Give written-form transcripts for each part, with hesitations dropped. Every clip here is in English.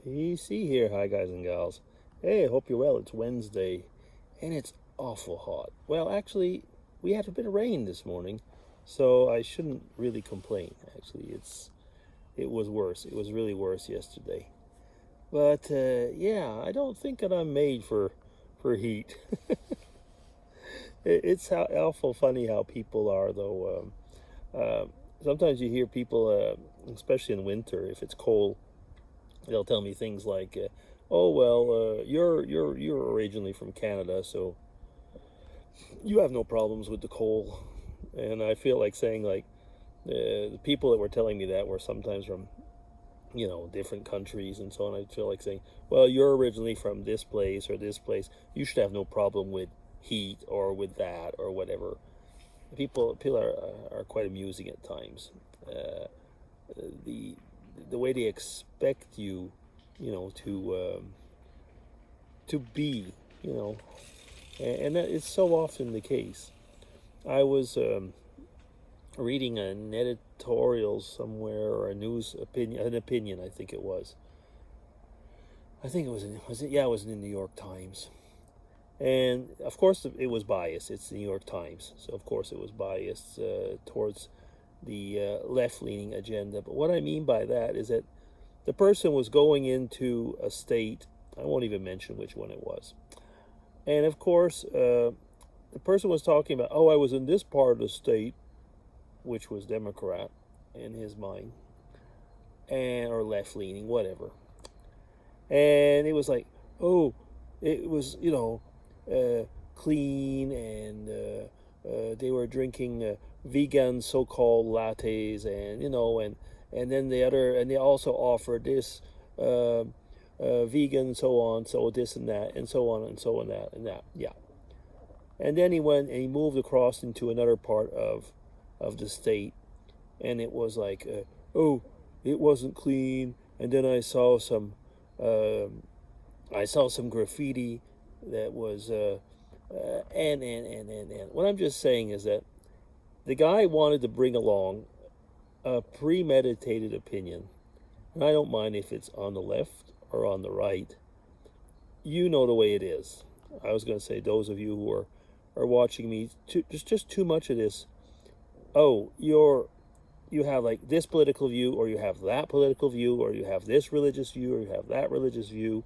PC here. Hi, guys and gals. Hey, I hope you're well. It's Wednesday, and it's awful hot. Well, actually, we had a bit of rain this morning, so I shouldn't really complain. Actually, it was worse. It was really worse yesterday. But yeah, I don't think that I'm made for heat. It's how awful funny how people are, though. Sometimes you hear people, especially in winter, if it's cold, they'll tell me things like, "Oh well, you're originally from Canada, so you have no problems with the coal." And I feel like saying like the people that were telling me that were sometimes from different countries and so on. I feel like saying, "Well, you're originally from this place or this place. You should have no problem with heat or with that or whatever." People are quite amusing at times. Uh, the the way they expect you, to be, you know, and that is so often the case. I was reading an editorial somewhere or a news opinion, an opinion, I think it was. I think it was it? Yeah, it was in the New York Times, and of course it was biased. It's the New York Times, so of course it was biased towards the left-leaning agenda. But what I mean by that is that the person was going into a state. I won't even mention which one it was. And of course, the person was talking about, oh, I was in this part of the state, which was Democrat in his mind, and or left leaning, whatever. And it was like, oh, it was clean, and they were drinking vegan so-called lattes, and then they also offered this vegan, so on, so this and that, and so on, and so on, that, and that. Yeah. And then he went and he moved across into another part of the state, and it was like, oh, it wasn't clean. And then uh, I saw some graffiti that was, and. What I'm just saying is that the guy wanted to bring along a premeditated opinion, and I don't mind if it's on the left or on the right. You know the way it is. I was going to say, those of you who are watching me, just too much of this. Oh, you have like this political view, or you have that political view, or you have this religious view, or you have that religious view,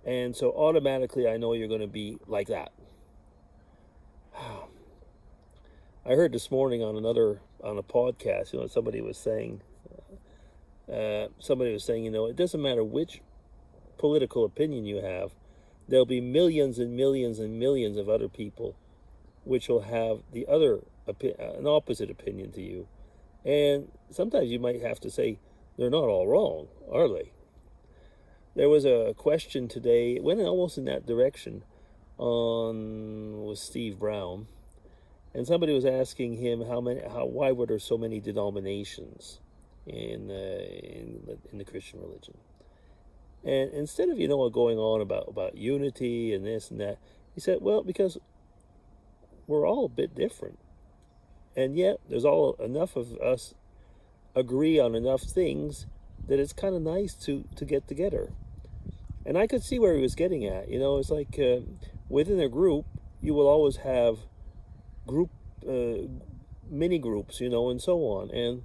and so automatically I know you're going to be like that. I heard this morning on a podcast, somebody was saying, it doesn't matter which political opinion you have, there'll be millions and millions and millions of other people which will have an opposite opinion to you. And sometimes you might have to say, they're not all wrong, are they? There was a question today, it went almost in that direction, with Steve Brown, and somebody was asking him why were there so many denominations in the Christian religion? And instead of going on about unity and this and that, he said, well, because we're all a bit different, and yet there's all enough of us agree on enough things that it's kind of nice to get together. And I could see where he was getting at. It's like within a group, you will always have group mini groups, and so on. And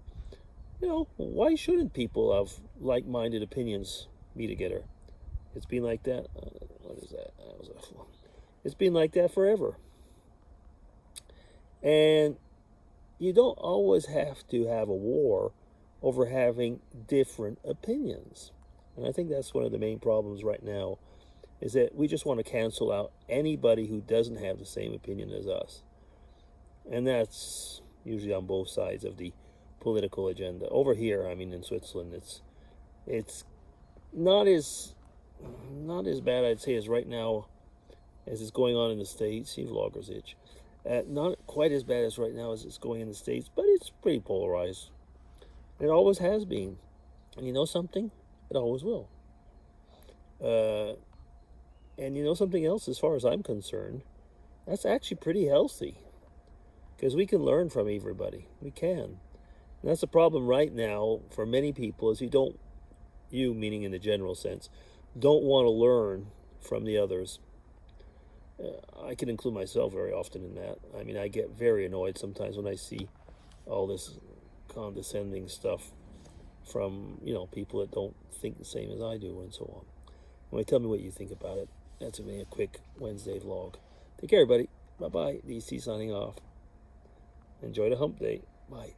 why shouldn't people of like-minded opinions be together? It's been like that. What is that? It's been like that forever. And you don't always have to have a war over having different opinions. And I think that's one of the main problems right now, is that we just want to cancel out anybody who doesn't have the same opinion as us. And that's usually on both sides of the political agenda. Over here, in Switzerland, it's not as bad, I'd say, as right now as it's going on in the States. See, vloggers itch. Not quite as bad as right now as it's going in the States, but it's pretty polarized. It always has been. And you know something? It always will. And you know something else, as far as I'm concerned, that's actually pretty healthy. Because we can learn from everybody. We can. And that's the problem right now for many people, is you don't you meaning in the general sense, don't want to learn from the others. I can include myself very often in that. I mean, I get very annoyed sometimes when I see all this condescending stuff from, people that don't think the same as I do and so on. Anyway, tell me what you think about it. That's a quick Wednesday vlog. Take care, everybody. Bye-bye. DC signing off. Enjoy the hump day. Bye.